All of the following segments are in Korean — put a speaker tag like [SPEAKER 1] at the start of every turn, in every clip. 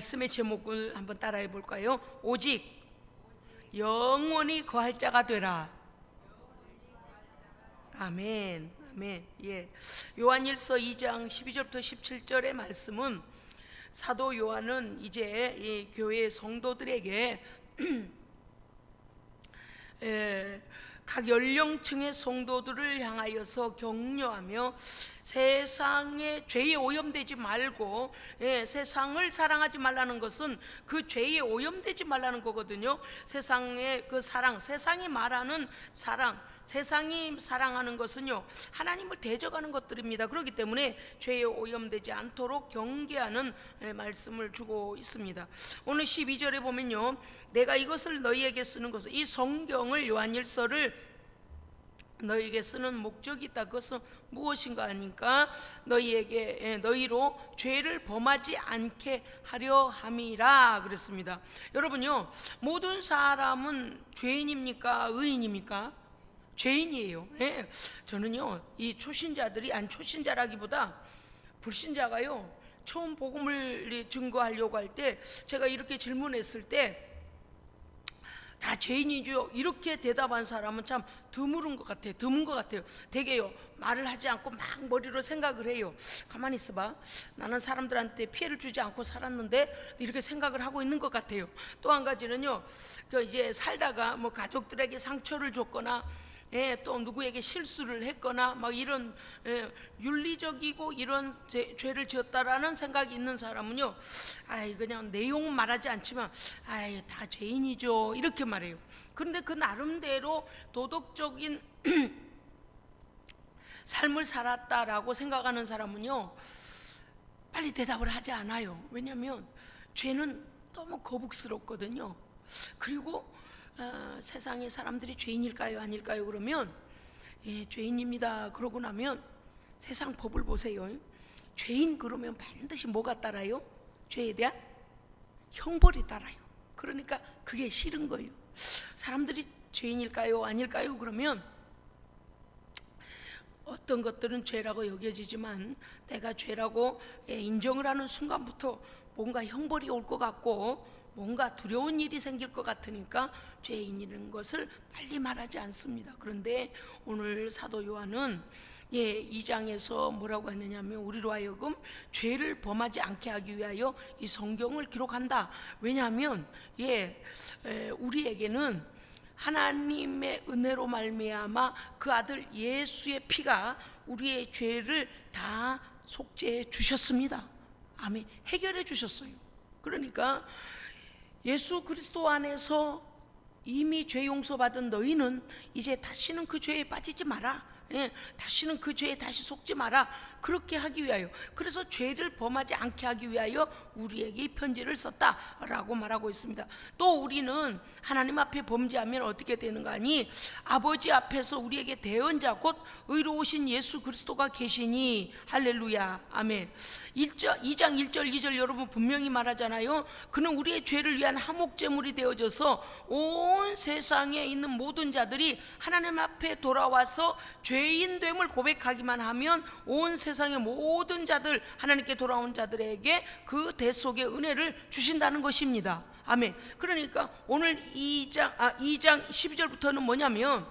[SPEAKER 1] 말씀의 제목을 한번 따라해 볼까요? 오직 영원히 거할 자가 되라. 아멘. 아멘. 예. 요한일서 2장 12절부터 17절의 말씀은 사도 요한은 이제 이 교회 성도들에게 각 연령층의 성도들을 향하여서 격려하며 세상의 죄에 오염되지 말고, 세상을 사랑하지 말라는 것은 그 죄에 오염되지 말라는 거거든요. 세상의 그 사랑, 세상이 말하는 사랑, 세상이 사랑하는 것은요 하나님을 대적하는 것들입니다. 그렇기 때문에 죄에 오염되지 않도록 경계하는 말씀을 주고 있습니다. 오늘 12절에 보면요, 내가 이것을 너희에게 쓰는 것은, 이 성경을 요한일서를 너희에게 쓰는 목적이 있다. 그것은 무엇인가 하니까 너희로 죄를 범하지 않게 하려 함이라 그랬습니다. 여러분요, 모든 사람은 죄인입니까? 의인입니까? 죄인이에요. 저는요, 이 초신자들이, 아니 초신자라기보다 불신자가요, 처음 복음을 증거하려고 할 때 제가 이렇게 질문했을 때 다 죄인이죠 이렇게 대답한 사람은 참 드문 것 같아요. 되게요, 말을 하지 않고 막 머리로 생각을 해요. 가만히 있어봐, 나는 사람들한테 피해를 주지 않고 살았는데 이렇게 생각을 하고 있는 것 같아요. 또 한 가지는요, 이제 살다가 뭐 가족들에게 상처를 줬거나 또 누구에게 실수를 했거나 막 이런 윤리적이고 이런 죄를 지었다라는 생각이 있는 사람은요, 그냥 내용 말하지 않지만 다 죄인이죠 이렇게 말해요. 그런데 그 나름대로 도덕적인 삶을 살았다라고 생각하는 사람은요 빨리 대답을 하지 않아요. 왜냐하면 죄는 너무 거북스럽거든요. 그리고 세상의 사람들이 죄인일까요 아닐까요? 그러면 죄인입니다 그러고 나면 세상 법을 보세요. 죄인 그러면 반드시 뭐가 따라요? 죄에 대한 형벌이 따라요. 그러니까 그게 싫은 거예요. 사람들이 죄인일까요 아닐까요? 그러면 어떤 것들은 죄라고 여겨지지만 내가 죄라고 인정을 하는 순간부터 뭔가 형벌이 올 것 같고 뭔가 두려운 일이 생길 것 같으니까 죄인이라는 것을 빨리 말하지 않습니다. 그런데 오늘 사도 요한은 2장에서 뭐라고 했느냐면 우리로 하여금 죄를 범하지 않게 하기 위하여 이 성경을 기록한다. 왜냐하면 우리에게는 하나님의 은혜로 말미암아 그 아들 예수의 피가 우리의 죄를 다 속죄해 주셨습니다. 아멘. 해결해 주셨어요. 그러니까 예수 그리스도 안에서 이미 죄 용서받은 너희는 이제 다시는 그 죄에 빠지지 마라. 다시는 그 죄에 다시 속지 마라. 그렇게 하기 위하여, 그래서 죄를 범하지 않게 하기 위하여 우리에게 이 편지를 썼다라고 말하고 있습니다. 또 우리는 하나님 앞에 범죄하면 어떻게 되는가 하니 아버지 앞에서 우리에게 대언자 곧 의로우신 예수 그리스도가 계시니 할렐루야 아멘. 2장 1절 2절 여러분 분명히 말하잖아요. 그는 우리의 죄를 위한 화목제물이 되어져서 온 세상에 있는 모든 자들이 하나님 앞에 돌아와서 죄인됨을 고백하기만 하면 온 세상의 모든 자들, 하나님께 돌아온 자들에게 그 대속의 은혜를 주신다는 것입니다. 아멘. 그러니까 오늘 2장 12절부터는 뭐냐면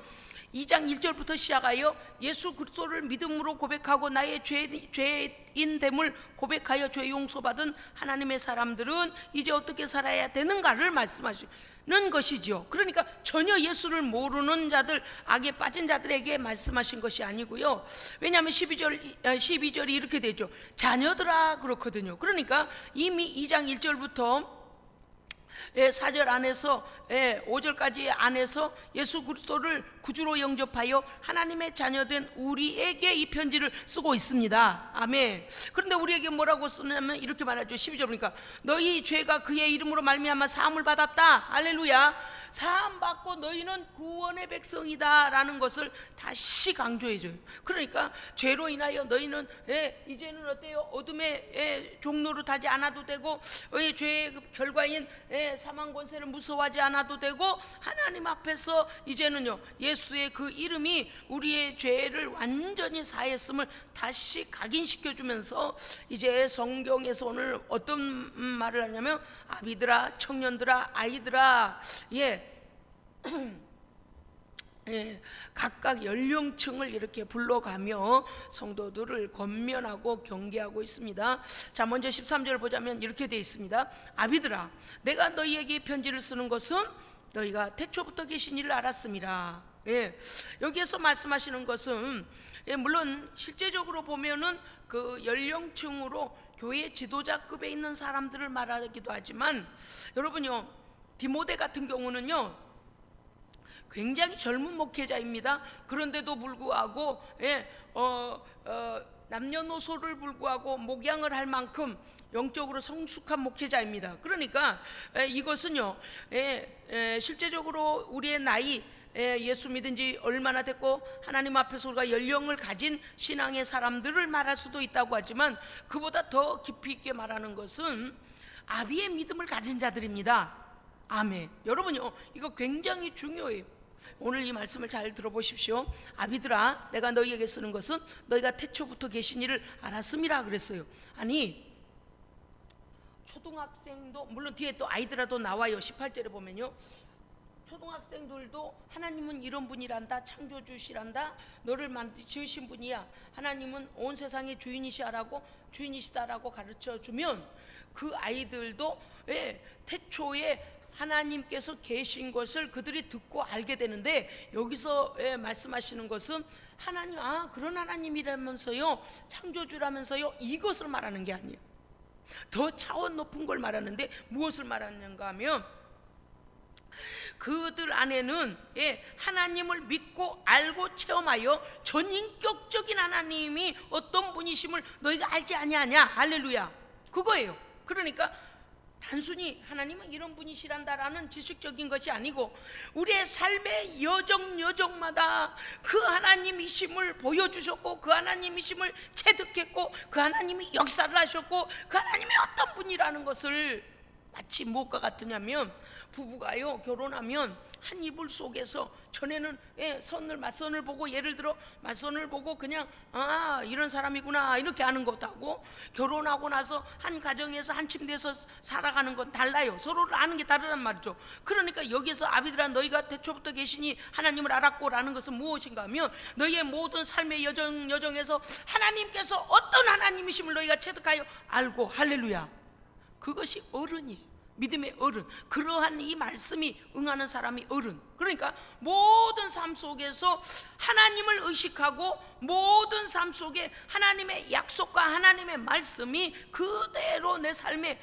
[SPEAKER 1] 2장 1절부터 시작하여 예수 그리스도를 믿음으로 고백하고 나의 죄인됨을 고백하여 죄 용서받은 하나님의 사람들은 이제 어떻게 살아야 되는가를 말씀하시는 것이죠. 그러니까 전혀 예수를 모르는 자들, 악에 빠진 자들에게 말씀하신 것이 아니고요. 왜냐하면 12절이 이렇게 되죠. 자녀들아 그렇거든요. 그러니까 이미 2장 1절부터 4절 안에서 5절까지 안에서 예수 그리스도를 구주로 영접하여 하나님의 자녀된 우리에게 이 편지를 쓰고 있습니다. 아멘. 그런데 우리에게 뭐라고 쓰냐면 이렇게 말하죠. 12절 보니까 너희 죄가 그의 이름으로 말미암아 사함을 받았다. 할렐루야. 사함 받고 너희는 구원의 백성이다라는 것을 다시 강조해줘요. 그러니까 죄로 인하여 너희는 이제는 어때요? 어둠의 종로로 타지 않아도 되고 죄의 결과인 사망 권세를 무서워하지 않아도 되고, 하나님 앞에서 이제는요 예수의 그 이름이 우리의 죄를 완전히 사했음을 다시 각인시켜주면서, 이제 성경에서 오늘 어떤 말을 하냐면, 아비들아, 청년들아, 아이들아, 각각 연령층을 이렇게 불러가며 성도들을 권면하고 경계하고 있습니다. 자, 먼저 13절을 보자면 이렇게 되어 있습니다. 아비들아, 내가 너희에게 편지를 쓰는 것은 너희가 태초부터 계신 일을 알았음이라. 여기에서 말씀하시는 것은 물론 실제적으로 보면은 그 연령층으로 교회 지도자급에 있는 사람들을 말하기도 하지만, 여러분요, 디모데 같은 경우는요 굉장히 젊은 목회자입니다. 그런데도 불구하고 남녀노소를 불구하고 목양을 할 만큼 영적으로 성숙한 목회자입니다. 그러니까 이것은요 실제적으로 우리의 나이, 예수 믿은 지 얼마나 됐고 하나님 앞에서 우리가 연령을 가진 신앙의 사람들을 말할 수도 있다고 하지만, 그보다 더 깊이 있게 말하는 것은 아비의 믿음을 가진 자들입니다. 아멘. 여러분요, 이거 굉장히 중요해요. 오늘 이 말씀을 잘 들어보십시오. 아비들아, 내가 너희에게 쓰는 것은 너희가 태초부터 계신 일을 알았음이라 그랬어요. 아니, 초등학생도, 물론 뒤에 또 아이들아도 나와요. 18절에 보면요, 초등학생들도 하나님은 이런 분이란다, 창조주시란다, 너를 지으신 분이야, 하나님은 온 세상의 주인이시다라고 가르쳐주면, 그 아이들도 태초에 하나님께서 계신 것을 그들이 듣고 알게 되는데, 여기서 말씀하시는 것은 하나님, 그런 하나님이라면서요, 창조주라면서요, 이것을 말하는 게 아니에요. 더 차원 높은 걸 말하는데, 무엇을 말하는가 하면, 그들 안에는 하나님을 믿고 알고 체험하여 전인격적인 하나님이 어떤 분이심을 너희가 알지 아니하냐. 할렐루야. 그거예요. 그러니까 단순히 하나님은 이런 분이시란다라는 지식적인 것이 아니고, 우리의 삶의 여정마다 그 하나님이심을 보여주셨고, 그 하나님이심을 체득했고, 그 하나님이 역사를 하셨고, 그 하나님이 어떤 분이라는 것을, 마치 무엇과 같으냐면, 부부가요 결혼하면 한 이불 속에서, 전에는 맞선을 보고, 예를 들어 맞선을 보고 그냥 이런 사람이구나 이렇게 아는 것하고, 결혼하고 나서 한 가정에서 한 침대에서 살아가는 건 달라요. 서로를 아는 게 다르단 말이죠. 그러니까 여기서 아비들아, 너희가 태초부터 계시니 하나님을 알았고 라는 것은 무엇인가 하면, 너희의 모든 삶의 여정에서 하나님께서 어떤 하나님이심을 너희가 체득하여 알고, 할렐루야, 그것이 어른이에요. 믿음의 어른. 그러한 이 말씀이 응하는 사람이 어른. 그러니까 모든 삶 속에서 하나님을 의식하고, 모든 삶 속에 하나님의 약속과 하나님의 말씀이 그대로 내 삶에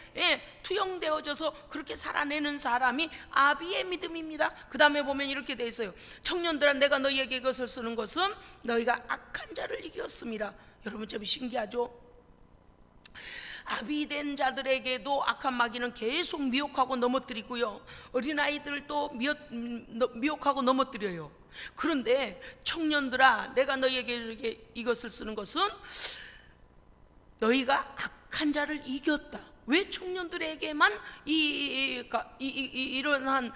[SPEAKER 1] 투영되어져서 그렇게 살아내는 사람이 아비의 믿음입니다. 그 다음에 보면 이렇게 되어 있어요. 청년들아, 내가 너희에게 이것을 쓰는 것은 너희가 악한 자를 이겼습니다. 여러분, 좀 신기하죠? 아비된 자들에게도 악한 마귀는 계속 미혹하고 넘어뜨리고요, 어린아이들도 미혹하고 넘어뜨려요. 그런데 청년들아, 내가 너희에게 이것을 쓰는 것은 너희가 악한 자를 이겼다. 왜 청년들에게만 이러한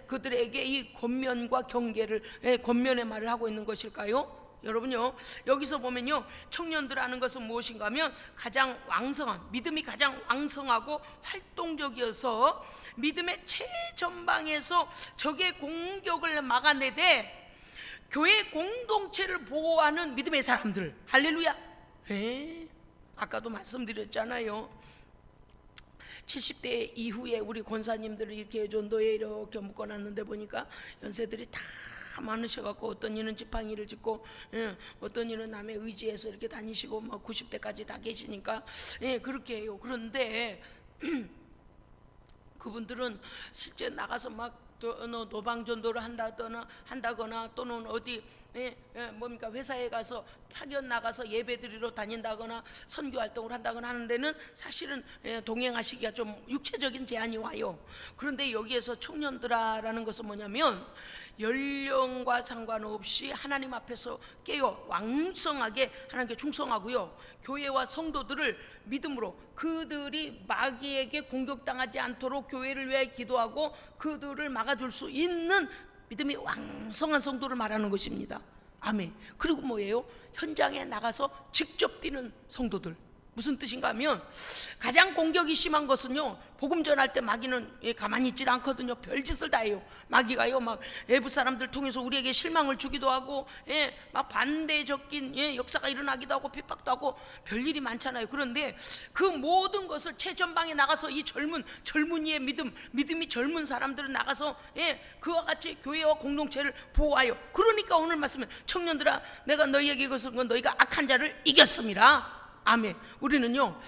[SPEAKER 1] 그들에게 이 권면과 경계를, 권면의 말을 하고 있는 것일까요? 여러분요, 여기서 보면요, 청년들하는 것은 무엇인가 하면 가장 왕성한, 믿음이 가장 왕성하고 활동적이어서 믿음의 최전방에서 적의 공격을 막아내되 교회 공동체를 보호하는 믿음의 사람들. 할렐루야. 아까도 말씀드렸잖아요. 70대 이후에 우리 권사님들을 이렇게 전도에 이렇게 묶어놨는데 보니까 연세들이 다 많으셔갖고, 어떤 이는 지팡이를 짚고, 어떤 이는 남의 의지에서 이렇게 다니시고, 90대까지 다 계시니까 그렇게 해요. 그런데 그분들은 실제 나가서 막 또 노방전도를 한다거나 또는 어디 뭡니까 회사에 가서 파견 나가서 예배드리러 다닌다거나 선교 활동을 한다거나 하는 데는 사실은 동행하시기가 좀 육체적인 제한이 와요. 그런데 여기에서 청년들아라는 것은 뭐냐면 연령과 상관없이 하나님 앞에서 깨어 왕성하게 하나님께 충성하고요, 교회와 성도들을 믿음으로 그들이 마귀에게 공격당하지 않도록 교회를 위해 기도하고 그들을 막아줄 수 있는 믿음이 왕성한 성도를 말하는 것입니다. 아멘. 그리고 뭐예요? 현장에 나가서 직접 뛰는 성도들. 무슨 뜻인가 하면 가장 공격이 심한 것은요, 복음 전할 때 마귀는 가만히 있질 않거든요. 별짓을 다 해요. 마귀가요 막 외부 사람들 통해서 우리에게 실망을 주기도 하고 막 반대 적인 역사가 일어나기도 하고 핍박도 하고 별일이 많잖아요. 그런데 그 모든 것을 최전방에 나가서 이 젊은이의 믿음이 젊은 사람들은 나가서 그와 같이 교회와 공동체를 보호하여, 그러니까 오늘 말씀은 청년들아 내가 너희에게 이것은 너희가 악한 자를 이겼음이라. 아멘. 우리는요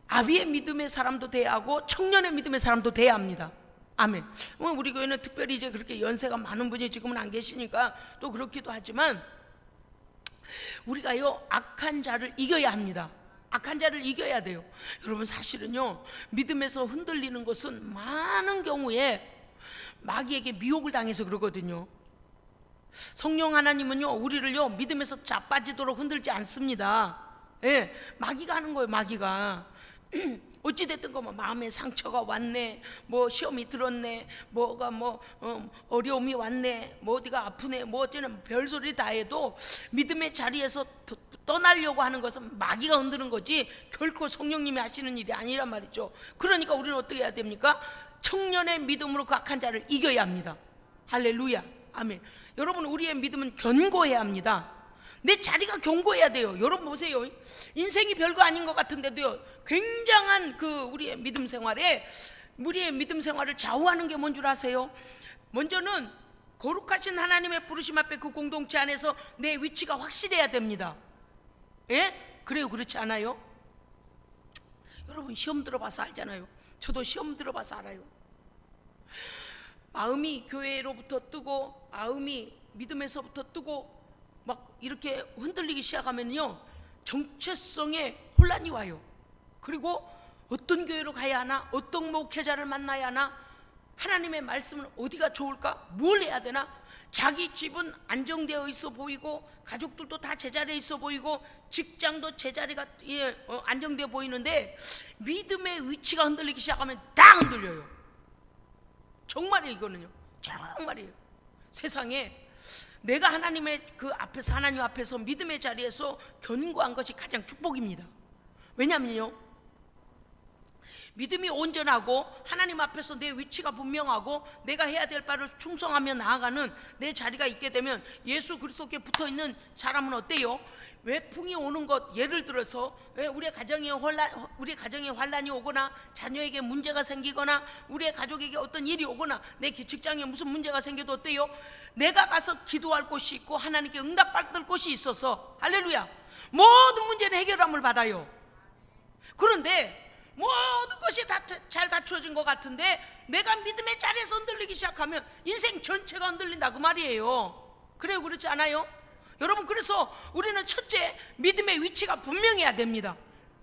[SPEAKER 1] 아비의 믿음의 사람도 돼야 하고 청년의 믿음의 사람도 돼야 합니다. 아멘. 우리 교회는 특별히 이제 그렇게 연세가 많은 분이 지금은 안 계시니까 또 그렇기도 하지만 우리가요 악한 자를 이겨야 합니다. 악한 자를 이겨야 돼요. 여러분 사실은요 믿음에서 흔들리는 것은 많은 경우에 마귀에게 미혹을 당해서 그러거든요. 성령 하나님은요 우리를요 믿음에서 자빠지도록 흔들지 않습니다. 마귀가 하는 거예요. 마귀가 어찌됐든 뭐 마음에 상처가 왔네, 뭐 시험이 들었네, 뭐가 어려움이 왔네, 뭐 어디가 아프네, 뭐 어쩌는 별소리 다 해도 믿음의 자리에서 떠나려고 하는 것은 마귀가 흔드는 거지 결코 성령님이 하시는 일이 아니란 말이죠. 그러니까 우리는 어떻게 해야 됩니까? 청년의 믿음으로 그 악한 자를 이겨야 합니다. 할렐루야. 아멘. 여러분 우리의 믿음은 견고해야 합니다. 내 자리가 견고해야 돼요. 여러분 보세요. 인생이 별거 아닌 것 같은데도요 굉장한 우리의 믿음 생활에 우리의 믿음 생활을 좌우하는 게 뭔 줄 아세요? 먼저는 거룩하신 하나님의 부르심 앞에 그 공동체 안에서 내 위치가 확실해야 됩니다. 그래요? 그렇지 않아요? 여러분 시험 들어봐서 알잖아요. 저도 시험 들어봐서 알아요. 마음이 교회로부터 뜨고 마음이 믿음에서부터 뜨고 막 이렇게 흔들리기 시작하면요 정체성에 혼란이 와요. 그리고 어떤 교회로 가야 하나, 어떤 목회자를 만나야 하나, 하나님의 말씀은 어디가 좋을까, 뭘 해야 되나, 자기 집은 안정되어 있어 보이고 가족들도 다 제자리에 있어 보이고 직장도 제자리가 안정되어 보이는데 믿음의 위치가 흔들리기 시작하면 딱 흔들려요. 정말이에요. 이거는요 정말이에요. 세상에 내가 하나님의 그 앞에서 하나님 앞에서 믿음의 자리에서 견고한 것이 가장 축복입니다. 왜냐면요 믿음이 온전하고 하나님 앞에서 내 위치가 분명하고 내가 해야 될 바를 충성하며 나아가는 내 자리가 있게 되면 예수 그리스도께 붙어있는 사람은 어때요? 외풍이 오는 것, 예를 들어서 우리 가정에 환란이 오거나 자녀에게 문제가 생기거나 우리의 가족에게 어떤 일이 오거나 내 직장에 무슨 문제가 생겨도 어때요? 내가 가서 기도할 곳이 있고 하나님께 응답받을 곳이 있어서 할렐루야 모든 문제는 해결함을 받아요. 그런데 모든 것이 다 잘 갖춰진 것 같은데 내가 믿음의 자리에서 흔들리기 시작하면 인생 전체가 흔들린다 그 말이에요. 그래요? 그렇지 않아요? 여러분 그래서 우리는 첫째 믿음의 위치가 분명해야 됩니다.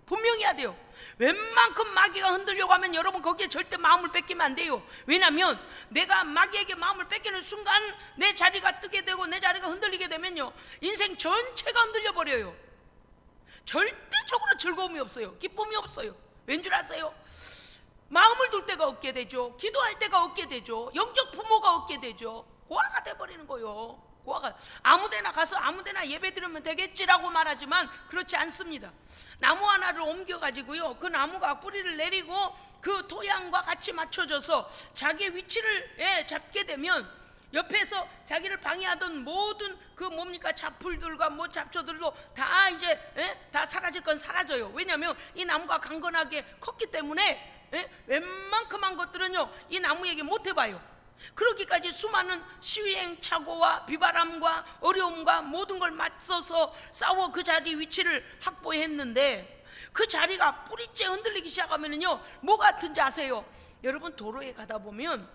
[SPEAKER 1] 분명해야 돼요. 웬만큼 마귀가 흔들려고 하면 여러분 거기에 절대 마음을 뺏기면 안 돼요. 왜냐하면 내가 마귀에게 마음을 뺏기는 순간 내 자리가 뜨게 되고 내 자리가 흔들리게 되면요 인생 전체가 흔들려 버려요. 절대적으로 즐거움이 없어요. 기쁨이 없어요. 왠 줄 아세요? 마음을 둘 데가 없게 되죠. 기도할 데가 없게 되죠. 영적 부모가 없게 되죠. 고아가 돼버리는 거예요. 고아가 아무데나 가서 아무데나 예배 드리면 되겠지라고 말하지만 그렇지 않습니다. 나무 하나를 옮겨가지고요 그 나무가 뿌리를 내리고 그 토양과 같이 맞춰져서 자기의 위치를 잡게 되면 옆에서 자기를 방해하던 모든 그 잡풀들과 잡초들도 다 이제 다 사라질 건 사라져요. 왜냐하면 이 나무가 강건하게 컸기 때문에 웬만큼한 것들은요 이 나무에게 못 해봐요. 그러기까지 수많은 시행착오와 비바람과 어려움과 모든 걸 맞서서 싸워 그 자리 위치를 확보했는데 그 자리가 뿌리째 흔들리기 시작하면은요 뭐 같은지 아세요? 여러분 도로에 가다 보면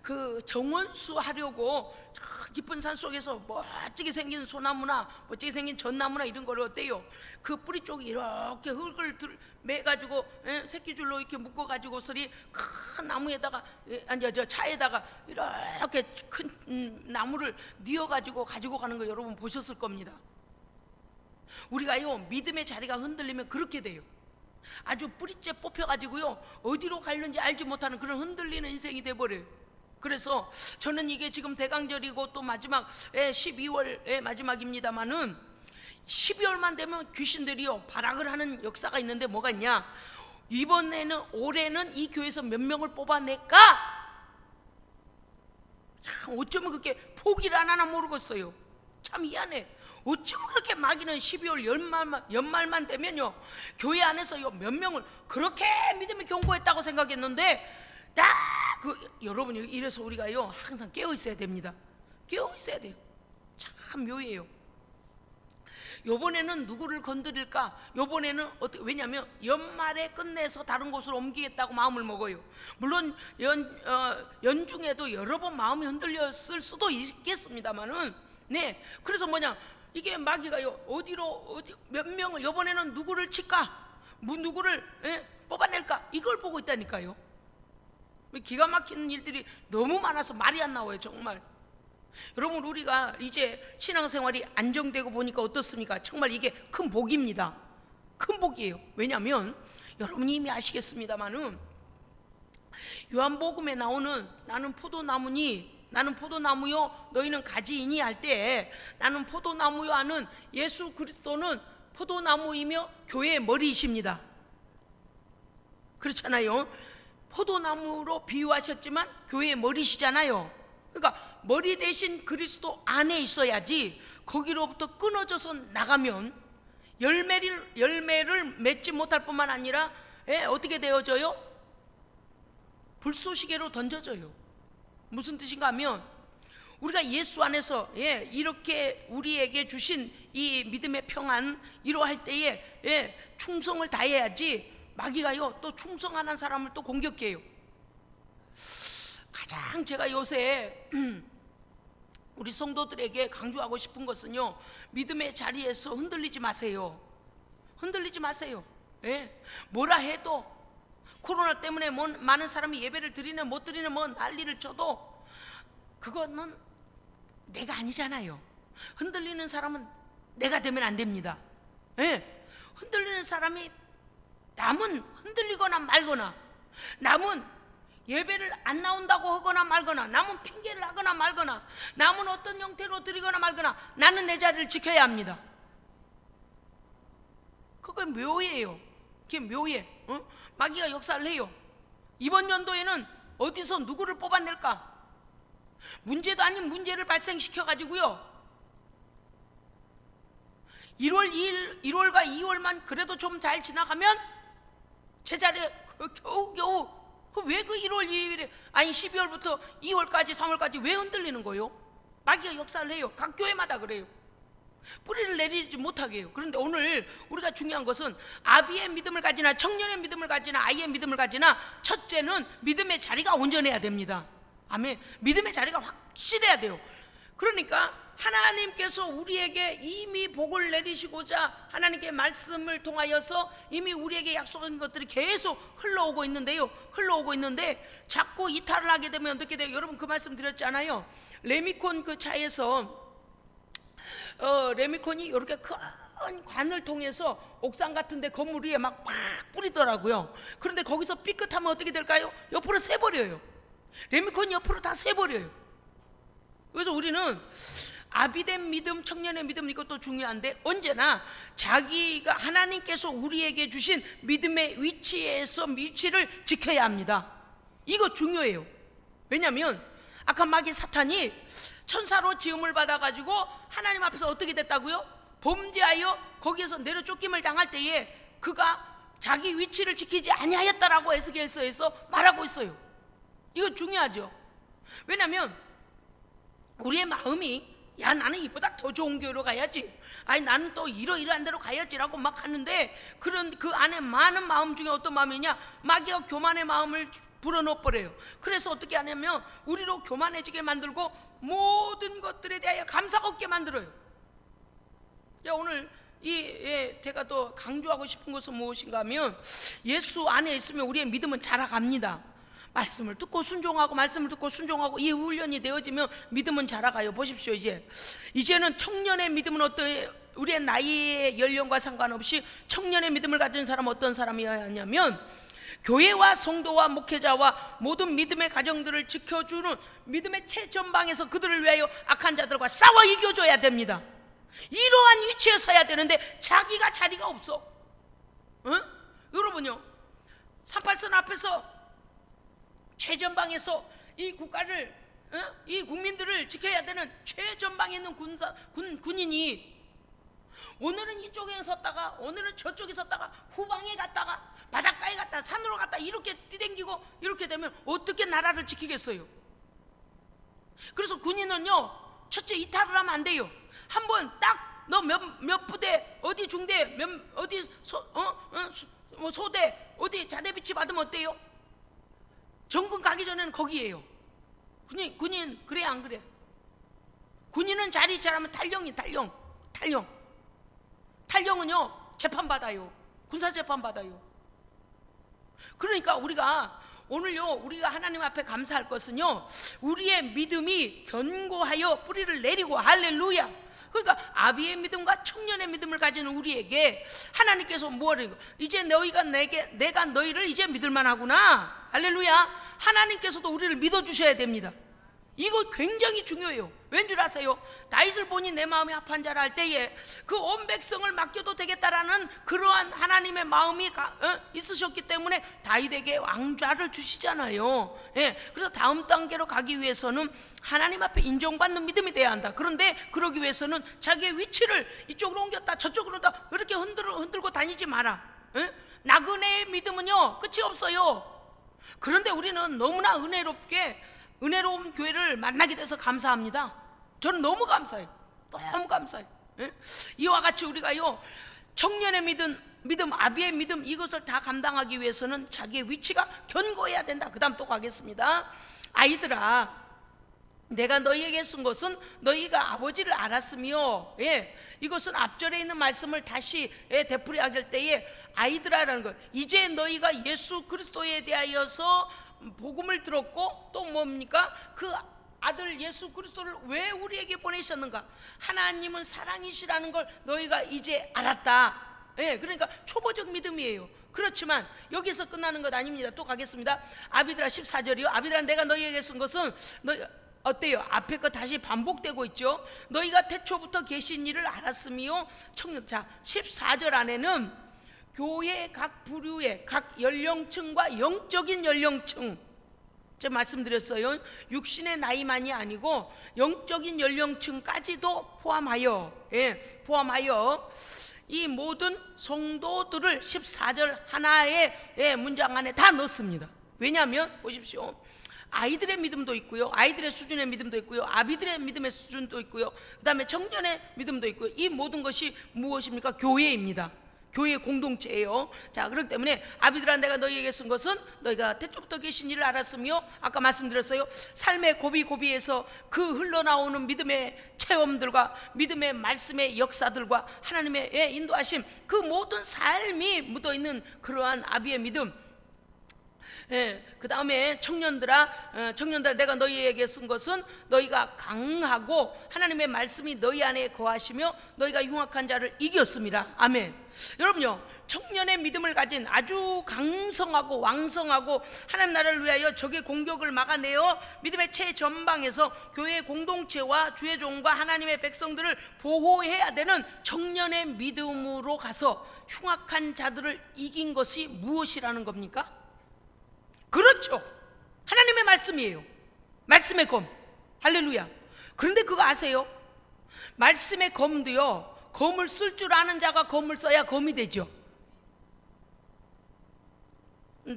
[SPEAKER 1] 그 정원수 하려고 저 깊은 산 속에서 멋지게 생긴 소나무나 멋지게 생긴 전나무나 이런 거를 어때요? 그 뿌리 쪽이 이렇게 흙을 매가지고 새끼줄로 이렇게 묶어가지고서리 큰 나무에다가 아니 저 차에다가 이렇게 큰 나무를 뉘어가지고 가지고 가는 거 여러분 보셨을 겁니다. 우리가요 믿음의 자리가 흔들리면 그렇게 돼요. 아주 뿌리째 뽑혀가지고요 어디로 가려는지 알지 못하는 그런 흔들리는 인생이 돼버려요. 그래서 저는 이게 지금 대강절이고 또 마지막 12월의 마지막입니다만은 12월만 되면 귀신들이요 발악을 하는 역사가 있는데 뭐가 있냐, 이번에는 올해는 이 교회에서 몇 명을 뽑아낼까? 참 어쩌면 그렇게 포기를 안 하나 모르겠어요. 참 희한해. 어쩌면 그렇게 마귀는 12월 연말만 되면요 교회 안에서요 몇 명을 그렇게 믿음이 견고했다고 생각했는데 여러분 이래서 우리가요 항상 깨어 있어야 됩니다. 깨어 있어야 돼요. 참 묘해요. 요번에는 누구를 건드릴까? 요번에는 어떻게, 왜냐하면 연말에 끝내서 다른 곳으로 옮기겠다고 마음을 먹어요. 물론 연중에도 여러 번 마음이 흔들렸을 수도 있겠습니다만은 그래서 뭐냐, 이게 마귀가요 몇 명을 요번에는 누구를 칠까? 누구를 뽑아낼까? 이걸 보고 있다니까요. 기가 막히는 일들이 너무 많아서 말이 안 나와요 정말. 여러분 우리가 이제 신앙생활이 안정되고 보니까 어떻습니까? 정말 이게 큰 복입니다. 큰 복이에요. 왜냐하면 여러분이 이미 아시겠습니다마는 요한복음에 나오는 나는 포도나무니 나는 포도나무요 너희는 가지이니 할 때 나는 포도나무요 하는 예수 그리스도는 포도나무이며 교회의 머리이십니다. 그렇잖아요. 포도나무로 비유하셨지만 교회의 머리시잖아요. 그러니까 머리 대신 그리스도 안에 있어야지 거기로부터 끊어져서 나가면 열매를 맺지 못할 뿐만 아니라 어떻게 되어져요? 불쏘시개로 던져져요. 무슨 뜻인가 하면 우리가 예수 안에서 이렇게 우리에게 주신 이 믿음의 평안 이루할 때에 충성을 다해야지 마귀가요 또 충성하는 사람을 또 공격해요. 가장 제가 요새 우리 성도들에게 강조하고 싶은 것은요 믿음의 자리에서 흔들리지 마세요. 흔들리지 마세요. 뭐라 해도 코로나 때문에 많은 사람이 예배를 드리는 못 드리는 난리를 쳐도 그거는 내가 아니잖아요. 흔들리는 사람은 내가 되면 안 됩니다. 흔들리는 사람이 남은 흔들리거나 말거나 남은 예배를 안 나온다고 하거나 말거나 남은 핑계를 하거나 말거나 남은 어떤 형태로 드리거나 말거나 나는 내 자리를 지켜야 합니다. 그게 묘해요. 그게 묘해. 마귀가 역사를 해요. 이번 연도에는 어디서 누구를 뽑아낼까? 문제도 아닌 문제를 발생시켜가지고요 1월과 2월만 그래도 좀 잘 지나가면 제자리에 겨우겨우 왜 그 1월 2일에 아니 12월부터 2월까지 3월까지 왜 흔들리는 거예요? 마귀가 역사를 해요. 각 교회마다 그래요. 뿌리를 내리지 못하게 해요. 그런데 오늘 우리가 중요한 것은 아비의 믿음을 가지나 청년의 믿음을 가지나 아이의 믿음을 가지나 첫째는 믿음의 자리가 온전해야 됩니다. 아멘. 믿음의 자리가 확실해야 돼요. 그러니까 하나님께서 우리에게 이미 복을 내리시고자 하나님께 말씀을 통하여서 이미 우리에게 약속한 것들이 계속 흘러오고 있는데요. 흘러오고 있는데 자꾸 이탈을 하게 되면 어떻게 돼요? 여러분 그 말씀 드렸잖아요. 레미콘 그 차에서 레미콘이 이렇게 큰 관을 통해서 옥상 같은데 건물 위에 막 뿌리더라고요. 그런데 거기서 삐끗하면 어떻게 될까요? 옆으로 새버려요. 레미콘이 옆으로 다 새버려요. 그래서 우리는 아비된 믿음, 청년의 믿음 이것도 중요한데 언제나 자기가 하나님께서 우리에게 주신 믿음의 위치를 지켜야 합니다. 이거 중요해요. 왜냐하면 아까 마귀 사탄이 천사로 지음을 받아가지고 하나님 앞에서 어떻게 됐다고요? 범죄하여 거기에서 내려 쫓김을 당할 때에 그가 자기 위치를 지키지 아니하였다라고 에스겔서에서 말하고 있어요. 이거 중요하죠. 왜냐하면 우리의 마음이 야 나는 이보다 더 좋은 교회로 가야지, 아니 나는 또 이러이러한 데로 가야지라고 막 하는데 그런 그 안에 많은 마음 중에 어떤 마음이냐, 마귀가 교만의 마음을 불어넣어버려요. 그래서 어떻게 하냐면 우리로 교만해지게 만들고 모든 것들에 대하여 감사가 없게 만들어요. 오늘 제가 또 강조하고 싶은 것은 무엇인가 하면 예수 안에 있으면 우리의 믿음은 자라갑니다. 말씀을 듣고 순종하고 말씀을 듣고 순종하고 이 훈련이 되어지면 믿음은 자라가요. 보십시오. 이제는 청년의 믿음은 어떤, 우리의 나이의 연령과 상관없이 청년의 믿음을 가진 사람은 어떤 사람이어야 하냐면 교회와 성도와 목회자와 모든 믿음의 가정들을 지켜주는 믿음의 최전방에서 그들을 위하여 악한 자들과 싸워 이겨줘야 됩니다. 이러한 위치에 서야 되는데 자기가 자리가 없어. 여러분요, 38선 앞에서 최전방에서 이 국가를, 이 국민들을 지켜야 되는 최전방에 있는 군인이 오늘은 이쪽에 섰다가 오늘은 저쪽에 섰다가 후방에 갔다가 바닷가에 갔다 산으로 갔다 이렇게 뛰댕기고 이렇게 되면 어떻게 나라를 지키겠어요? 그래서 군인은요, 첫째 이탈을 하면 안 돼요. 한번 딱 너 몇 부대 어디 중대 어디 소대 어디 자대 비치 받으면 어때요? 전군 가기 전에는 거기에요. 군인 그래 안 그래? 군인은 자리 잘하면 탈령은요 재판 받아요. 군사 재판 받아요. 그러니까 우리가 오늘요, 우리가 하나님 앞에 감사할 것은요, 우리의 믿음이 견고하여 뿌리를 내리고, 할렐루야. 그러니까 아비의 믿음과 청년의 믿음을 가진 우리에게 하나님께서 뭐라고, 이제 너희가 내가 너희를 이제 믿을만 하구나, 할렐루야. 하나님께서도 우리를 믿어주셔야 됩니다. 이거 굉장히 중요해요. 왠 줄 아세요? 다윗을 보니 내 마음이 합한 자라 할 때에 그 온 백성을 맡겨도 되겠다라는 그러한 하나님의 마음이 있으셨기 때문에 다윗에게 왕좌를 주시잖아요. 그래서 다음 단계로 가기 위해서는 하나님 앞에 인정받는 믿음이 돼야 한다. 그런데 그러기 위해서는 자기의 위치를 이쪽으로 옮겼다 저쪽으로 다 그렇게 흔들고 다니지 마라. 나그네의 믿음은요 끝이 없어요. 그런데 우리는 너무나 은혜로운 교회를 만나게 돼서 감사합니다. 저는 너무 감사해요. 너무 감사해요. 이와 같이 우리가요, 청년의 믿음, 아비의 믿음, 이것을 다 감당하기 위해서는 자기의 위치가 견고해야 된다. 그 다음 또 가겠습니다. 아이들아, 내가 너희에게 쓴 것은 너희가 아버지를 알았으며, 이것은 앞절에 있는 말씀을 다시 되풀이하길 때에 아이들아라는 것, 이제 너희가 예수 그리스도에 대하여서 복음을 들었고 또 뭡니까? 그 아들 예수 그리스도를 왜 우리에게 보내셨는가? 하나님은 사랑이시라는 걸 너희가 이제 알았다. 그러니까 초보적 믿음이에요. 그렇지만 여기서 끝나는 것 아닙니다. 또 가겠습니다. 아비들아 14절이요. 아비들아 내가 너희에게 쓴 것은 어때요? 앞에 거 다시 반복되고 있죠. 너희가 태초부터 계신 일을 알았으며 자 14절 안에는 교회의 각 부류의 각 연령층과 영적인 연령층, 제가 말씀드렸어요. 육신의 나이만이 아니고 영적인 연령층까지도 포함하여 이 모든 성도들을 14절 하나의 문장 안에 다 넣습니다. 왜냐하면 보십시오, 아이들의 믿음도 있고요, 아이들의 수준의 믿음도 있고요, 아비들의 믿음의 수준도 있고요, 그 다음에 청년의 믿음도 있고요. 이 모든 것이 무엇입니까? 교회입니다. 교회 공동체예요. 자, 그렇기 때문에 아비들아 내가 너희에게 쓴 것은 너희가 태초부터 계신 일을 알았으며, 아까 말씀드렸어요. 삶의 고비고비에서 그 흘러나오는 믿음의 체험들과 믿음의 말씀의 역사들과 하나님의 인도하심, 그 모든 삶이 묻어있는 그러한 아비의 믿음. 그 다음에 청년들아 내가 너희에게 쓴 것은 너희가 강하고 하나님의 말씀이 너희 안에 거하시며 너희가 흉악한 자를 이겼습니다. 아멘. 여러분요, 청년의 믿음을 가진 아주 강성하고 왕성하고 하나님 나라를 위하여 적의 공격을 막아내어 믿음의 최전방에서 교회의 공동체와 주의 종과 하나님의 백성들을 보호해야 되는 청년의 믿음으로 가서 흉악한 자들을 이긴 것이 무엇이라는 겁니까? 그렇죠, 하나님의 말씀이에요. 말씀의 검, 할렐루야. 그런데 그거 아세요? 말씀의 검도요, 검을 쓸 줄 아는 자가 검을 써야 검이 되죠.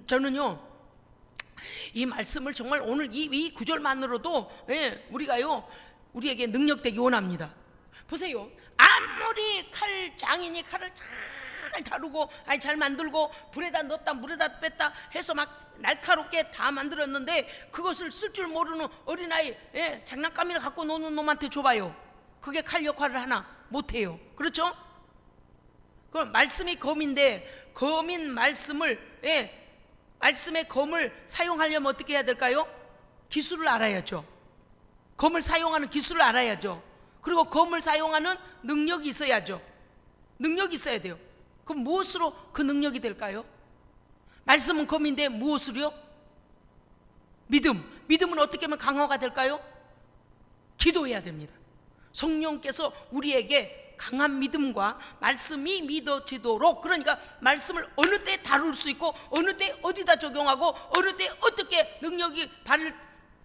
[SPEAKER 1] 저는요, 이 말씀을 정말 오늘 이 구절만으로도 우리에게 능력되기 원합니다. 보세요, 아무리 칼장인이 칼을 잘 다루고 잘 만들고 불에다 넣었다 물에다 뺐다 해서 막 날카롭게 다 만들었는데 그것을 쓸 줄 모르는 어린아이, 장난감이나 갖고 노는 놈한테 줘봐요. 그게 칼 역할을 하나? 못해요. 그렇죠? 그럼 말씀이 검인데 검인 말씀을, 말씀의 검을 사용하려면 어떻게 해야 될까요? 기술을 알아야죠. 검을 사용하는 기술을 알아야죠. 그리고 검을 사용하는 능력이 있어야죠. 능력이 있어야 돼요. 그럼 무엇으로 그 능력이 될까요? 말씀은 검인데 무엇으로요? 믿음은 어떻게 하면 강화가 될까요? 기도해야 됩니다. 성령께서 우리에게 강한 믿음과 말씀이 믿어지도록, 그러니까 말씀을 어느 때 다룰 수 있고 어느 때 어디다 적용하고 어느 때 어떻게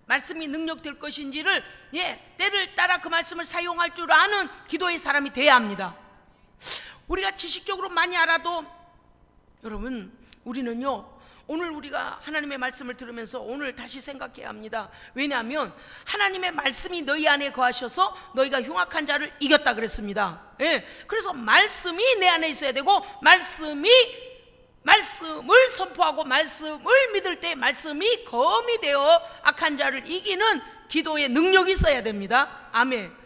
[SPEAKER 1] 말씀이 능력될 것인지를, 때를 따라 그 말씀을 사용할 줄 아는 기도의 사람이 돼야 합니다. 우리가 지식적으로 많이 알아도, 여러분, 우리는요, 오늘 우리가 하나님의 말씀을 들으면서 오늘 다시 생각해야 합니다. 왜냐하면 하나님의 말씀이 너희 안에 거하셔서 너희가 흉악한 자를 이겼다 그랬습니다. 그래서 말씀이 내 안에 있어야 되고, 말씀을 선포하고 말씀을 믿을 때 말씀이 검이 되어 악한 자를 이기는 기도의 능력이 있어야 됩니다. 아멘.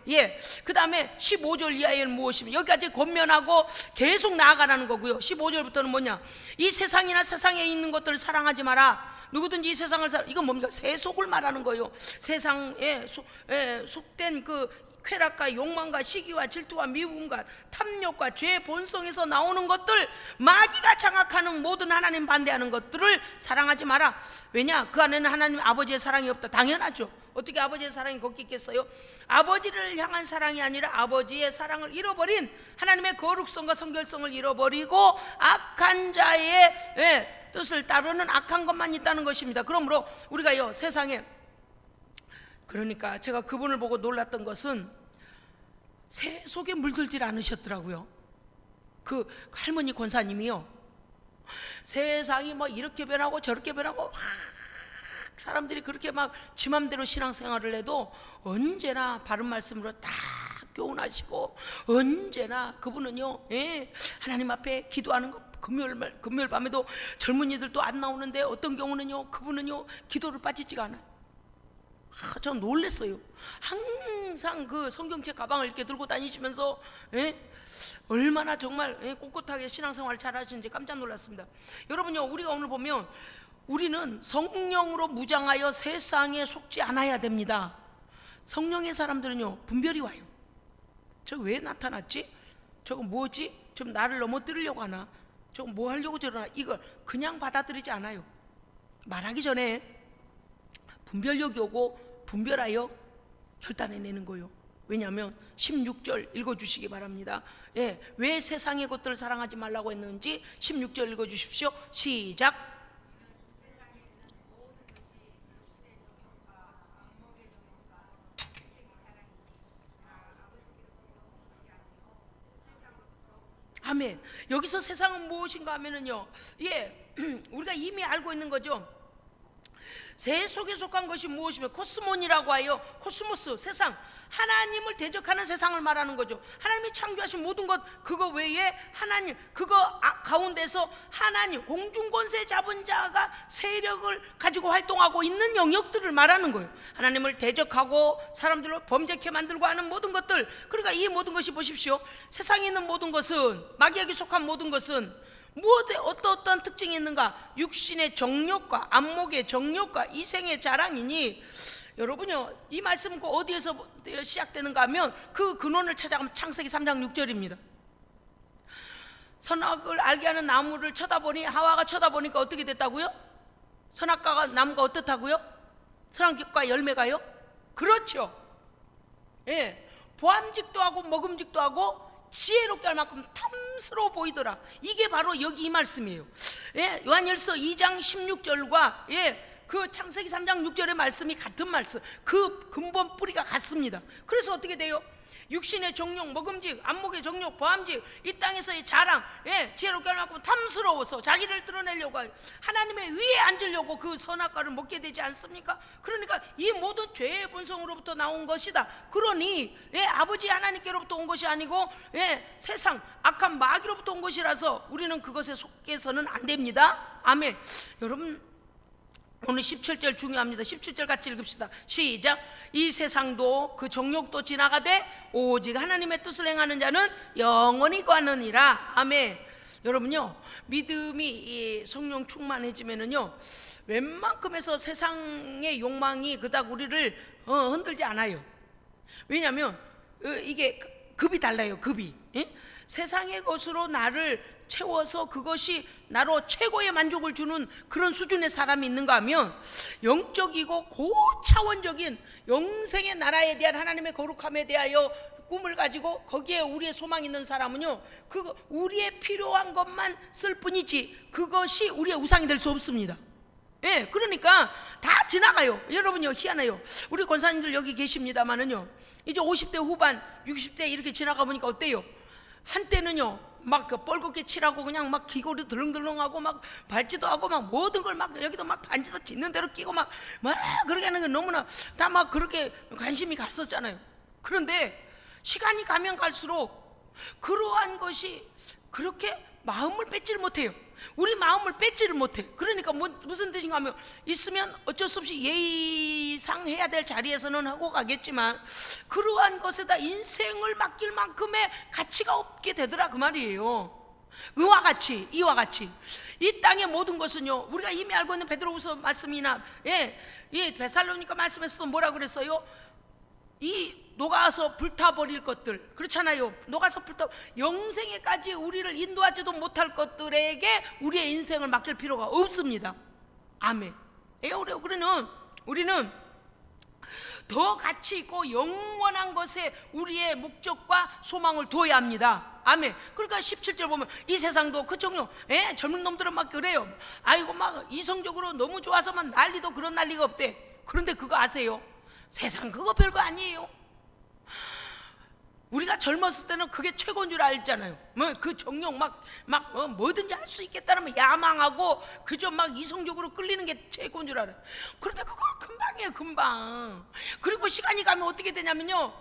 [SPEAKER 1] 그 다음에 15절 이하에는 무엇이면, 여기까지 권면하고 계속 나아가라는 거고요. 15절부터는 뭐냐? 이 세상이나 세상에 있는 것들을 사랑하지 마라. 누구든지 이 세상을 이건 뭡니까? 세속을 말하는 거예요. 세상에 속된 그 쾌락과 욕망과 시기와 질투와 미움과 탐욕과 죄의 본성에서 나오는 것들, 마귀가 장악하는 모든 하나님 반대하는 것들을 사랑하지 마라. 왜냐? 그 안에는 하나님 아버지의 사랑이 없다. 당연하죠. 어떻게 아버지의 사랑이 거기 있겠어요? 아버지를 향한 사랑이 아니라 아버지의 사랑을 잃어버린, 하나님의 거룩성과 성결성을 잃어버리고 악한 자의 뜻을 따르는 악한 것만 있다는 것입니다. 그러므로 우리가요, 세상에, 그러니까 제가 그분을 보고 놀랐던 것은 새 속에 물들질 않으셨더라고요. 그 할머니 권사님이요, 세상이 뭐 이렇게 변하고 저렇게 변하고 사람들이 그렇게 막 지 맘대로 신앙생활을 해도 언제나 바른 말씀으로 딱 교훈하시고, 언제나 그분은요, 하나님 앞에 기도하는 거, 금요일 밤에도 젊은이들도 안 나오는데 어떤 경우는요, 그분은요 기도를 빠지지가 않아요. 전 놀랬어요. 항상 그 성경책 가방을 이렇게 들고 다니시면서 얼마나 정말 꿋꿋하게 신앙생활을 잘 하시는지 깜짝 놀랐습니다. 여러분요, 우리가 오늘 보면 우리는 성령으로 무장하여 세상에 속지 않아야 됩니다. 성령의 사람들은요, 분별이 와요. 저거 왜 나타났지? 저거 뭐지? 좀 나를 넘어뜨리려고 하나? 저거 뭐 하려고 저러나? 이걸 그냥 받아들이지 않아요. 말하기 전에 분별력이 오고 분별하여 결단해내는 거예요. 왜냐하면 16절 읽어주시기 바랍니다. 왜 세상의 것들을 사랑하지 말라고 했는지 16절 읽어주십시오. 시작. 아멘. 여기서 세상은 무엇인가 하면은요, 우리가 이미 알고 있는 거죠. 새 속에 속한 것이 무엇이며, 코스몬이라고 하여, 코스모스, 세상, 하나님을 대적하는 세상을 말하는 거죠. 하나님이 창조하신 모든 것, 그거 외에 하나님, 그거 가운데서 하나님, 공중권세 잡은 자가 세력을 가지고 활동하고 있는 영역들을 말하는 거예요. 하나님을 대적하고 사람들을 범죄케 만들고 하는 모든 것들. 그러니까 이 모든 것이 보십시오, 세상에 있는 모든 것은, 마귀에게 속한 모든 것은 무엇에 어떤 특징이 있는가? 육신의 정욕과 안목의 정욕과 이생의 자랑이니, 여러분요, 이 말씀은 어디에서 시작되는가 하면 그 근원을 찾아가면 창세기 3장 6절입니다. 선악을 알게 하는 나무를 쳐다보니, 하와가 쳐다보니까 어떻게 됐다고요? 선악과 나무가 어떻다고요? 선악과 열매가요? 그렇죠. 보암직도 하고 먹음직도 하고 지혜롭게 할 만큼 탐스러워 보이더라. 이게 바로 여기 이 말씀이에요. 요한일서 2장 16절과 그 창세기 3장 6절의 말씀이 같은 말씀, 그 근본 뿌리가 같습니다. 그래서 어떻게 돼요? 육신의 정욕, 먹음직, 안목의 정욕, 보암직, 이 땅에서의 자랑, 지혜롭게 할 만큼 탐스러워서 자기를 드러내려고 하여 하나님의 위에 앉으려고 그 선악과를 먹게 되지 않습니까? 그러니까 이 모든 죄의 본성으로부터 나온 것이다. 그러니 아버지 하나님께로부터 온 것이 아니고 세상 악한 마귀로부터 온 것이라서 우리는 그것에 속해서는 안 됩니다. 아멘. 여러분, 오늘 17절 중요합니다. 17절 같이 읽읍시다. 시작. 이 세상도 그 정욕도 지나가되 오직 하나님의 뜻을 행하는 자는 영원히 거하느니라. 아멘. 여러분요, 믿음이 성령 충만해지면은요, 웬만큼에서 세상의 욕망이 그닥 우리를 흔들지 않아요. 왜냐하면 이게 급이 달라요. 급이. 세상의 것으로 나를 채워서 그것이 나로 최고의 만족을 주는 그런 수준의 사람이 있는가 하면, 영적이고 고차원적인 영생의 나라에 대한 하나님의 거룩함에 대하여 꿈을 가지고 거기에 우리의 소망이 있는 사람은요, 그거 우리의 필요한 것만 쓸 뿐이지 그것이 우리의 우상이 될 수 없습니다. 그러니까 다 지나가요. 여러분요, 희한해요. 우리 권사님들 여기 계십니다만은요, 이제 50대 후반 60대 이렇게 지나가 보니까 어때요? 한때는요 막 뻘겋게 칠하고 그냥 막 귀걸이 들렁들렁하고 막 밟지도 하고 막 모든 걸 막 여기도 막 반지도 짖는 대로 끼고 막 그렇게 하는 게 너무나 다 막 그렇게 관심이 갔었잖아요. 그런데 시간이 가면 갈수록 그러한 것이 그렇게 마음을 뺏지를 못해요. 우리 마음을 뺏지를 못해. 그러니까 무슨 뜻인가 하면, 있으면 어쩔 수 없이 예의상 해야 될 자리에서는 하고 가겠지만 그러한 것에다 인생을 맡길 만큼의 가치가 없게 되더라, 그 말이에요. 이와 같이 이 땅의 모든 것은요, 우리가 이미 알고 있는 베드로후서 말씀이나 이 데살로니가 말씀에서도 뭐라 그랬어요? 이 녹아서 불타버릴 것들, 그렇잖아요. 녹아서 영생에까지 우리를 인도하지도 못할 것들에게 우리의 인생을 맡길 필요가 없습니다. 아멘. 우리는 더 가치 있고 영원한 것에 우리의 목적과 소망을 둬야 합니다. 아멘. 그러니까 17절 보면 이 세상도 그 정욕, 젊은 놈들은 막 그래요. 아이고 막 이성적으로 너무 좋아서 막 난리도 그런 난리가 없대. 그런데 그거 아세요? 세상 그거 별거 아니에요. 우리가 젊었을 때는 그게 최고인 줄 알잖아요. 뭐 그 정욕 뭐든지 할 수 있겠다는 야망하고 그저 막 이성적으로 끌리는 게 최고인 줄 알아요. 그런데 그거 금방이에요, 금방. 그리고 시간이 가면 어떻게 되냐면요,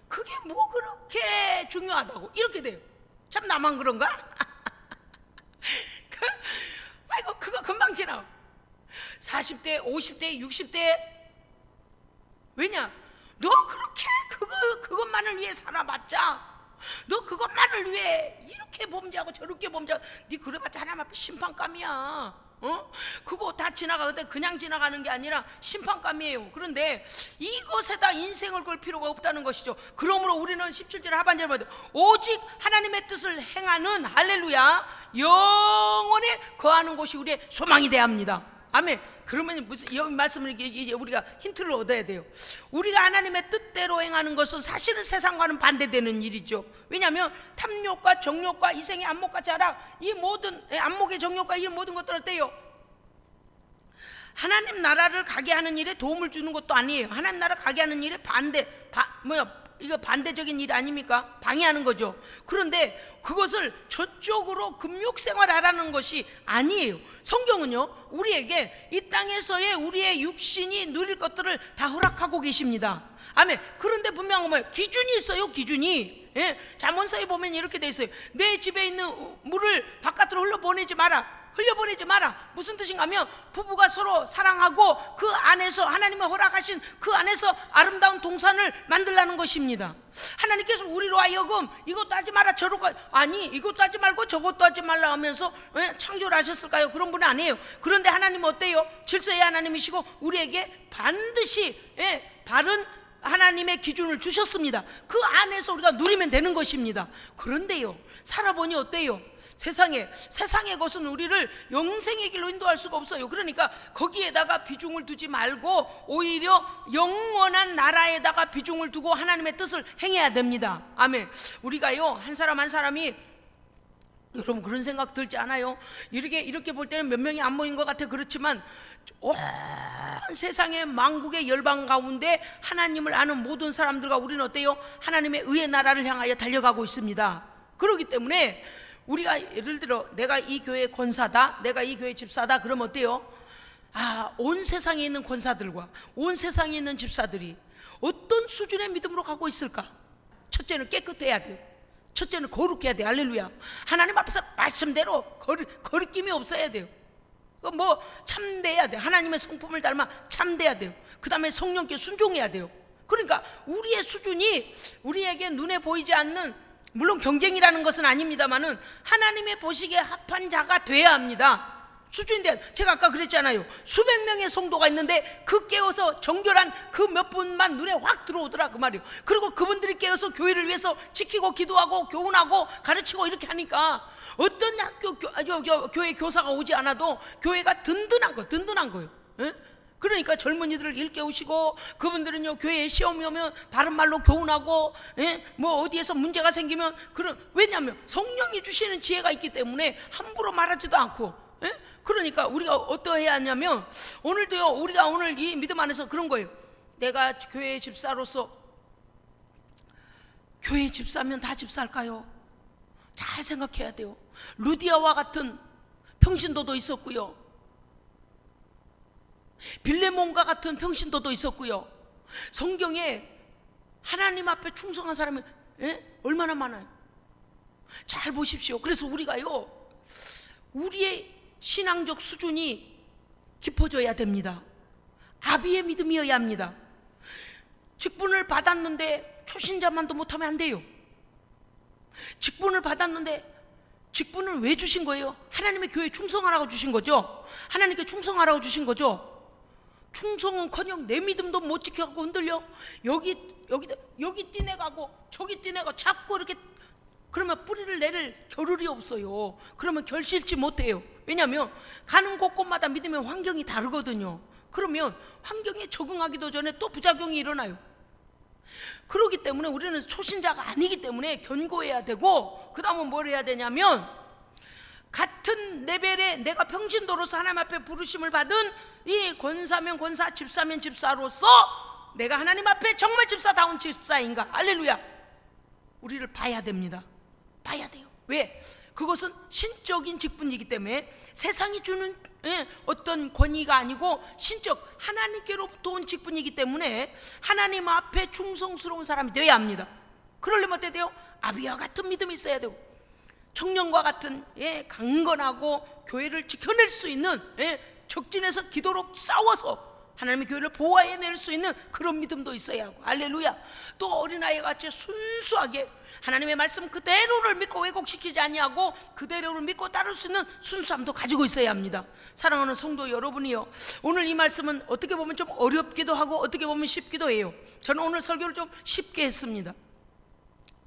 [SPEAKER 1] 그게 뭐 그렇게 중요하다고 이렇게 돼요. 참 나만 그런가? 아이고 그거 금방 지나가. 40대, 50대, 60대. 왜냐? 너 그렇게 그것만을 위해 살아봤자, 너 그것만을 위해 이렇게 범죄하고 저렇게 범죄하고, 네 그래봤자 하나님 앞에 심판감이야. 그거 다 지나가는데 그냥 지나가는 게 아니라 심판감이에요. 그런데 이것에다 인생을 걸 필요가 없다는 것이죠. 그러므로 우리는 17절 하반절에 보면 오직 하나님의 뜻을 행하는, 할렐루야, 영원히 거하는 곳이 우리의 소망이 돼야 합니다. 아멘. 그러면 무슨 이 말씀을 이제 우리가 힌트를 얻어야 돼요. 우리가 하나님의 뜻대로 행하는 것은 사실은 세상과는 반대되는 일이죠. 왜냐하면 탐욕과 정욕과 이생의 안목과 자랑, 이 모든 안목의 정욕과 이 모든 것들 어때요? 하나님 나라를 가게 하는 일에 도움을 주는 것도 아니에요. 하나님 나라 가게 하는 일에 이거 반대적인 일 아닙니까? 방해하는 거죠. 그런데 그것을 전적으로 금욕생활하라는 것이 아니에요. 성경은요, 우리에게 이 땅에서의 우리의 육신이 누릴 것들을 다 허락하고 계십니다. 아멘. 그런데 분명한 뭐예요? 기준이 있어요, 기준이. 잠언서에 보면 이렇게 돼 있어요. 내 집에 있는 물을 바깥으로 흘려보내지 마라. 무슨 뜻인가 하면, 부부가 서로 사랑하고 그 안에서 하나님의 허락하신 그 안에서 아름다운 동산을 만들라는 것입니다. 하나님께서 우리로 하여금 이것도 하지 마라, 이것도 하지 말고 저것도 하지 말라 하면서 창조를 하셨을까요? 그런 분은 아니에요. 그런데 하나님은 어때요? 질서의 하나님이시고 우리에게 반드시 바른 하나님의 기준을 주셨습니다. 그 안에서 우리가 누리면 되는 것입니다. 그런데요, 살아보니 어때요? 세상의 것은 우리를 영생의 길로 인도할 수가 없어요. 그러니까 거기에다가 비중을 두지 말고 오히려 영원한 나라에다가 비중을 두고 하나님의 뜻을 행해야 됩니다. 아멘. 우리가요, 한 사람 한 사람이 여러분 그런 생각 들지 않아요? 이렇게 볼 때는 몇 명이 안 모인 것 같아. 그렇지만 온 세상의 만국의 열방 가운데 하나님을 아는 모든 사람들과 우리는 어때요? 하나님의 의의 나라를 향하여 달려가고 있습니다. 그렇기 때문에 우리가 예를 들어 내가 이 교회 권사다, 내가 이 교회 집사다, 그러면 어때요? 온 세상에 있는 권사들과 온 세상에 있는 집사들이 어떤 수준의 믿음으로 가고 있을까? 첫째는 깨끗해야 돼요. 첫째는 거룩해야 돼요. 할렐루야. 하나님 앞에서 말씀대로 거리낌이 없어야 돼요. 뭐 참돼야 돼요. 하나님의 성품을 닮아 참돼야 돼요. 그 다음에 성령께 순종해야 돼요. 그러니까 우리의 수준이 우리에게 눈에 보이지 않는, 물론 경쟁이라는 것은 아닙니다만은 하나님의 보시기에 합한 자가 돼야 합니다. 수준인데, 제가 아까 그랬잖아요. 수백 명의 성도가 있는데 그 깨어서 정결한 그 몇 분만 눈에 확 들어오더라, 그 말이에요. 그리고 그분들이 깨어서 교회를 위해서 지키고 기도하고 교훈하고 가르치고 이렇게 하니까 어떤 교회 교사가 오지 않아도 교회가 든든한 거예요. 에? 그러니까 젊은이들을 일깨우시고, 그분들은요 교회에 시험이 오면 바른 말로 교훈하고, 뭐 어디에서 문제가 생기면 왜냐하면 성령이 주시는 지혜가 있기 때문에 함부로 말하지도 않고. 그러니까 우리가 어떠해야 하냐면, 오늘도요 우리가 오늘 이 믿음 안에서 그런 거예요. 내가 교회 집사로서, 교회 집사면 다 집사일까요? 잘 생각해야 돼요. 루디아와 같은 평신도도 있었고요, 빌레몬과 같은 평신도도 있었고요. 성경에 하나님 앞에 충성한 사람이 얼마나 많아요. 잘 보십시오. 그래서 우리가요 우리의 신앙적 수준이 깊어져야 됩니다. 아비의 믿음이어야 합니다. 직분을 받았는데 초신자만도 못하면 안 돼요. 직분을 받았는데, 직분을 왜 주신 거예요? 하나님의 교회에 충성하라고 주신 거죠. 하나님께 충성하라고 주신 거죠. 충성은커녕 내 믿음도 못 지켜가고 흔들려. 여기 뛰내가고 저기 뛰내가고 자꾸 이렇게, 그러면 뿌리를 내릴 겨를이 없어요. 그러면 결실치 못해요. 왜냐하면 가는 곳곳마다 믿음의 환경이 다르거든요. 그러면 환경에 적응하기도 전에 또 부작용이 일어나요. 그렇기 때문에 우리는 초신자가 아니기 때문에 견고해야 되고, 그 다음은 뭘 해야 되냐면, 같은 레벨에 내가 평신도로서 하나님 앞에 부르심을 받은 이 권사면 권사, 집사면 집사로서 내가 하나님 앞에 정말 집사다운 집사인가, 할렐루야, 우리를 봐야 됩니다. 봐야 돼요. 왜? 그것은 신적인 직분이기 때문에 세상이 주는 어떤 권위가 아니고 신적 하나님께로부터 온 직분이기 때문에 하나님 앞에 충성스러운 사람이 되어야 합니다. 그러려면 어때야 돼요? 아비와 같은 믿음이 있어야 되고, 청년과 같은 강건하고 교회를 지켜낼 수 있는, 적진에서 기도로 싸워서 하나님의 교회를 보호해낼 수 있는 그런 믿음도 있어야 하고, 할렐루야. 또 어린아이 같이 순수하게 하나님의 말씀 그대로를 믿고 왜곡시키지 아니하고 그대로를 믿고 따를 수 있는 순수함도 가지고 있어야 합니다. 사랑하는 성도 여러분이요, 오늘 이 말씀은 어떻게 보면 좀 어렵기도 하고 어떻게 보면 쉽기도 해요. 저는 오늘 설교를 좀 쉽게 했습니다.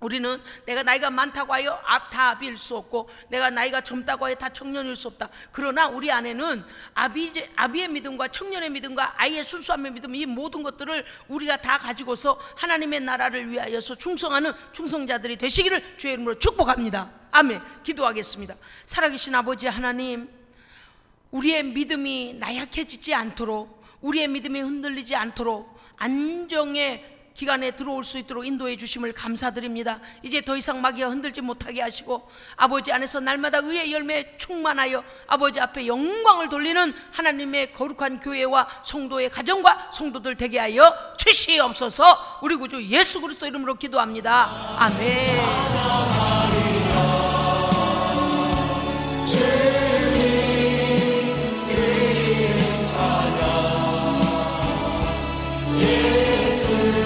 [SPEAKER 1] 우리는 내가 나이가 많다고 하여 다 아비일 수 없고, 내가 나이가 젊다고 하여 다 청년일 수 없다. 그러나 우리 안에는 아비의 믿음과 청년의 믿음과 아이의 순수함의 믿음, 이 모든 것들을 우리가 다 가지고서 하나님의 나라를 위하여서 충성하는 충성자들이 되시기를 주의 이름으로 축복합니다. 아멘. 기도하겠습니다. 살아계신 아버지 하나님, 우리의 믿음이 나약해지지 않도록, 우리의 믿음이 흔들리지 않도록 안정의 기간에 들어올 수 있도록 인도해 주심을 감사드립니다. 이제 더 이상 마귀가 흔들지 못하게 하시고, 아버지 안에서 날마다 의의 열매에 충만하여 아버지 앞에 영광을 돌리는 하나님의 거룩한 교회와 성도의 가정과 성도들 되게 하여 주시옵소서. 우리 구주 예수 그리스도 이름으로 기도합니다. 아멘. 예수